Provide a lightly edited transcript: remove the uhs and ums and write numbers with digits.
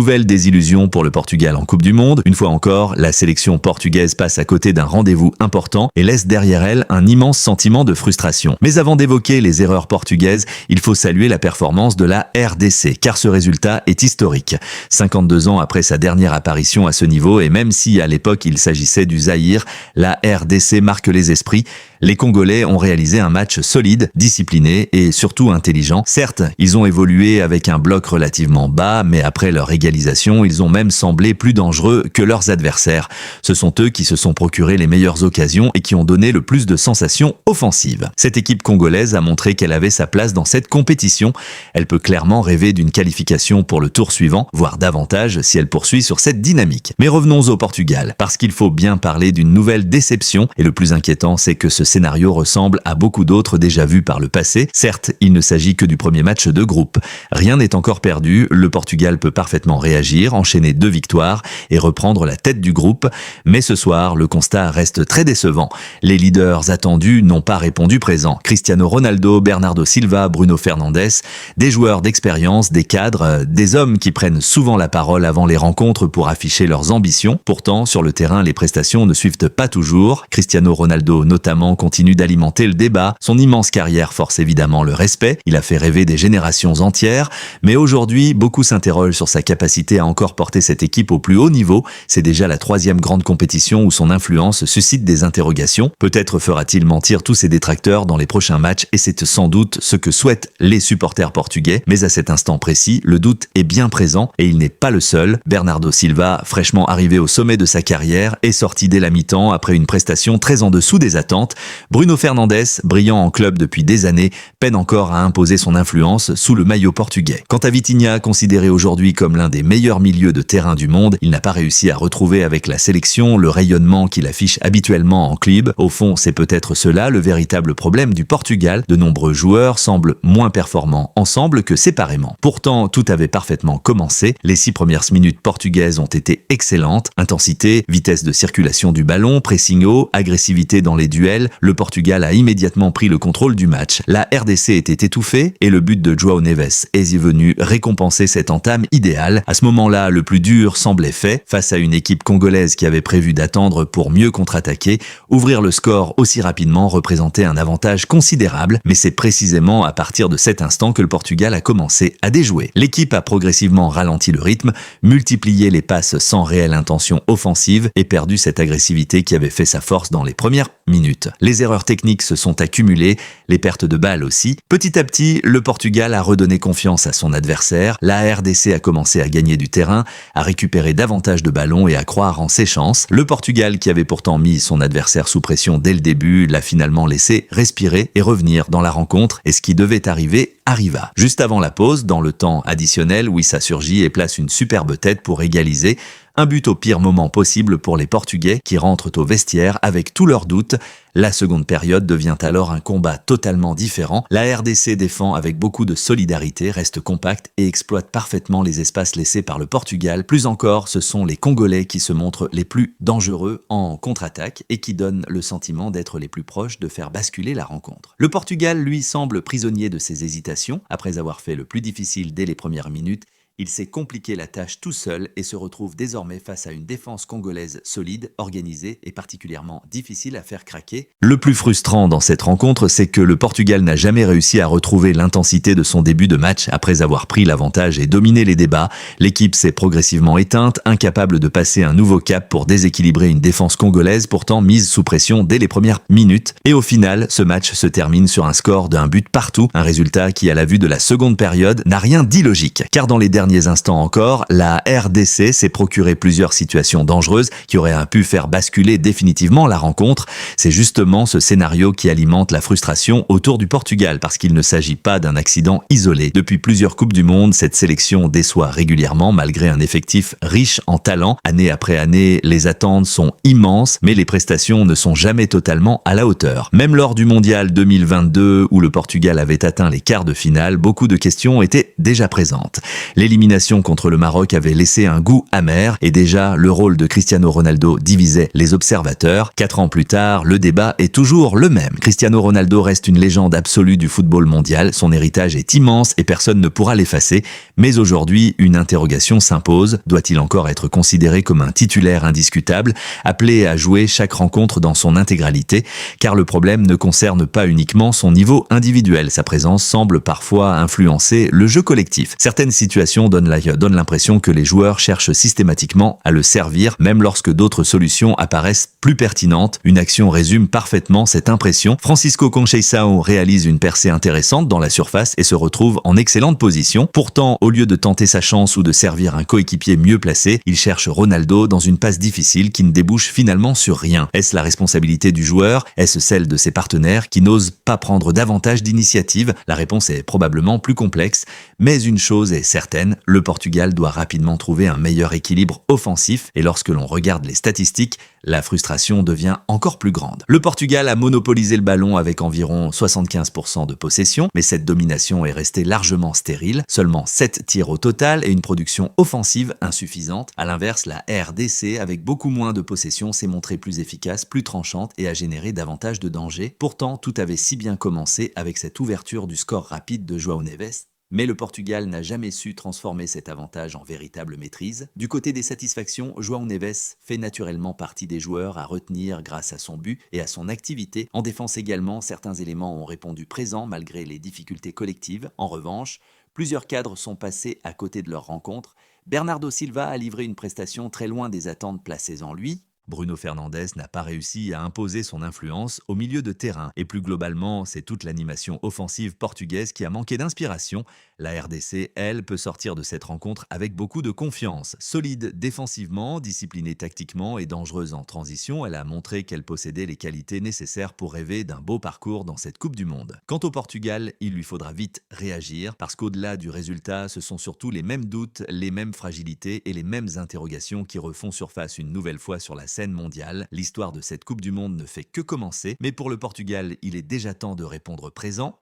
nouvelle désillusion pour le Portugal en Coupe du Monde. Une fois encore, la sélection portugaise passe à côté d'un rendez-vous important et laisse derrière elle un immense sentiment de frustration. Mais avant d'évoquer les erreurs portugaises, il faut saluer la performance de la RDC, car ce résultat est historique. 52 ans après sa dernière apparition à ce niveau, et même si à l'époque il s'agissait du Zaïre, la RDC marque les esprits. Les Congolais ont réalisé un match solide, discipliné et surtout intelligent. Certes, ils ont évolué avec un bloc relativement bas, mais après leur égalisation, ils ont même semblé plus dangereux que leurs adversaires. Ce sont eux qui se sont procuré les meilleures occasions et qui ont donné le plus de sensations offensives. Cette équipe congolaise a montré qu'elle avait sa place dans cette compétition. Elle peut clairement rêver d'une qualification pour le tour suivant, voire davantage si elle poursuit sur cette dynamique. Mais revenons au Portugal, parce qu'il faut bien parler d'une nouvelle déception, et le plus inquiétant, c'est que ce scénario ressemble à beaucoup d'autres déjà vus par le passé. Certes, il ne s'agit que du premier match de groupe. Rien n'est encore perdu, le Portugal peut parfaitement réagir, enchaîner 2 victoires et reprendre la tête du groupe. Mais ce soir, le constat reste très décevant. Les leaders attendus n'ont pas répondu présent. Cristiano Ronaldo, Bernardo Silva, Bruno Fernandes, des joueurs d'expérience, des cadres, des hommes qui prennent souvent la parole avant les rencontres pour afficher leurs ambitions. Pourtant, sur le terrain, les prestations ne suivent pas toujours. Cristiano Ronaldo, notamment, continue d'alimenter le débat. Son immense carrière force évidemment le respect. Il a fait rêver des générations entières. Mais aujourd'hui, beaucoup s'interrogent sur sa capacité à encore porter cette équipe au plus haut niveau. C'est déjà la 3e grande compétition où son influence suscite des interrogations. Peut-être fera-t-il mentir tous ses détracteurs dans les prochains matchs et c'est sans doute ce que souhaitent les supporters portugais. Mais à cet instant précis, le doute est bien présent et il n'est pas le seul. Bernardo Silva, fraîchement arrivé au sommet de sa carrière, est sorti dès la mi-temps après une prestation très en dessous des attentes. Bruno Fernandes, brillant en club depuis des années, peine encore à imposer son influence sous le maillot portugais. Quant à Vitinha, considéré aujourd'hui comme l'un des meilleurs milieux de terrain du monde, il n'a pas réussi à retrouver avec la sélection le rayonnement qu'il affiche habituellement en club. Au fond, c'est peut-être cela le véritable problème du Portugal. De nombreux joueurs semblent moins performants ensemble que séparément. Pourtant, tout avait parfaitement commencé. Les 6 premières minutes portugaises ont été excellentes. Intensité, vitesse de circulation du ballon, pressing haut, agressivité dans les duels. Le Portugal a immédiatement pris le contrôle du match. La RDC était étouffée et le but de João Neves est venu récompenser cette entame idéale. À ce moment-là, le plus dur semblait fait. Face à une équipe congolaise qui avait prévu d'attendre pour mieux contre-attaquer, ouvrir le score aussi rapidement représentait un avantage considérable, mais c'est précisément à partir de cet instant que le Portugal a commencé à déjouer. L'équipe a progressivement ralenti le rythme, multiplié les passes sans réelle intention offensive et perdu cette agressivité qui avait fait sa force dans les premières minutes. Les erreurs techniques se sont accumulées, les pertes de balles aussi. Petit à petit, le Portugal a redonné confiance à son adversaire, la RDC a commencé à gagner du terrain, à récupérer davantage de ballons et à croire en ses chances. Le Portugal, qui avait pourtant mis son adversaire sous pression dès le début, l'a finalement laissé respirer et revenir dans la rencontre, et ce qui devait arriver arriva. Juste avant la pause, dans le temps additionnel, Wissa surgit et place une superbe tête pour égaliser. Un but au pire moment possible pour les Portugais qui rentrent au vestiaire avec tous leurs doutes. La seconde période devient alors un combat totalement différent. La RDC défend avec beaucoup de solidarité, reste compacte et exploite parfaitement les espaces laissés par le Portugal. Plus encore, ce sont les Congolais qui se montrent les plus dangereux en contre-attaque et qui donnent le sentiment d'être les plus proches de faire basculer la rencontre. Le Portugal, lui, semble prisonnier de ses hésitations. Après avoir fait le plus difficile dès les premières minutes, il s'est compliqué la tâche tout seul et se retrouve désormais face à une défense congolaise solide, organisée et particulièrement difficile à faire craquer. Le plus frustrant dans cette rencontre, c'est que le Portugal n'a jamais réussi à retrouver l'intensité de son début de match. Après avoir pris l'avantage et dominé les débats, l'équipe s'est progressivement éteinte, incapable de passer un nouveau cap pour déséquilibrer une défense congolaise pourtant mise sous pression dès les premières minutes. Et au final, ce match se termine sur un score d'un but partout, un résultat qui, à la vue de la seconde période, n'a rien d'illogique. Car dans les derniers instants encore, la RDC s'est procuré plusieurs situations dangereuses qui auraient pu faire basculer définitivement la rencontre. C'est justement ce scénario qui alimente la frustration autour du Portugal parce qu'il ne s'agit pas d'un accident isolé. Depuis plusieurs Coupes du Monde, cette sélection déçoit régulièrement malgré un effectif riche en talent. Année après année, les attentes sont immenses, mais les prestations ne sont jamais totalement à la hauteur. Même lors du Mondial 2022, où le Portugal avait atteint les quarts de finale, beaucoup de questions étaient déjà présentes. Les l'élimination contre le Maroc avait laissé un goût amer et déjà le rôle de Cristiano Ronaldo divisait les observateurs. 4 ans plus tard, le débat est toujours le même. Cristiano Ronaldo reste une légende absolue du football mondial, son héritage est immense et personne ne pourra l'effacer. Mais aujourd'hui, une interrogation s'impose. Doit-il encore être considéré comme un titulaire indiscutable, appelé à jouer chaque rencontre dans son intégralité? Car le problème ne concerne pas uniquement son niveau individuel, sa présence semble parfois influencer le jeu collectif. Certaines situations donnent l'impression que les joueurs cherchent systématiquement à le servir, même lorsque d'autres solutions apparaissent plus pertinentes. Une action résume parfaitement cette impression. Francisco Conceição réalise une percée intéressante dans la surface et se retrouve en excellente position. Pourtant, au lieu de tenter sa chance ou de servir un coéquipier mieux placé, il cherche Ronaldo dans une passe difficile qui ne débouche finalement sur rien. Est-ce la responsabilité du joueur? Est-ce celle de ses partenaires qui n'osent pas prendre davantage d'initiative? La réponse est probablement plus complexe, mais une chose est certaine, le Portugal doit rapidement trouver un meilleur équilibre offensif et lorsque l'on regarde les statistiques, la frustration devient encore plus grande. Le Portugal a monopolisé le ballon avec environ 75% de possession, mais cette domination est restée largement stérile, seulement 7 tirs au total et une production offensive insuffisante. À l'inverse, la RDC, avec beaucoup moins de possession, s'est montrée plus efficace, plus tranchante et a généré davantage de dangers. Pourtant, tout avait si bien commencé avec cette ouverture du score rapide de João Neves. Mais le Portugal n'a jamais su transformer cet avantage en véritable maîtrise. Du côté des satisfactions, João Neves fait naturellement partie des joueurs à retenir grâce à son but et à son activité. En défense également, certains éléments ont répondu présents malgré les difficultés collectives. En revanche, plusieurs cadres sont passés à côté de leur rencontre. Bernardo Silva a livré une prestation très loin des attentes placées en lui. Bruno Fernandes n'a pas réussi à imposer son influence au milieu de terrain. Et plus globalement, c'est toute l'animation offensive portugaise qui a manqué d'inspiration. La RDC, elle, peut sortir de cette rencontre avec beaucoup de confiance. Solide défensivement, disciplinée tactiquement et dangereuse en transition, elle a montré qu'elle possédait les qualités nécessaires pour rêver d'un beau parcours dans cette Coupe du Monde. Quant au Portugal, il lui faudra vite réagir, parce qu'au-delà du résultat, ce sont surtout les mêmes doutes, les mêmes fragilités et les mêmes interrogations qui refont surface une nouvelle fois sur la scène mondiale. L'histoire de cette Coupe du Monde ne fait que commencer, mais pour le Portugal, il est déjà temps de répondre présent.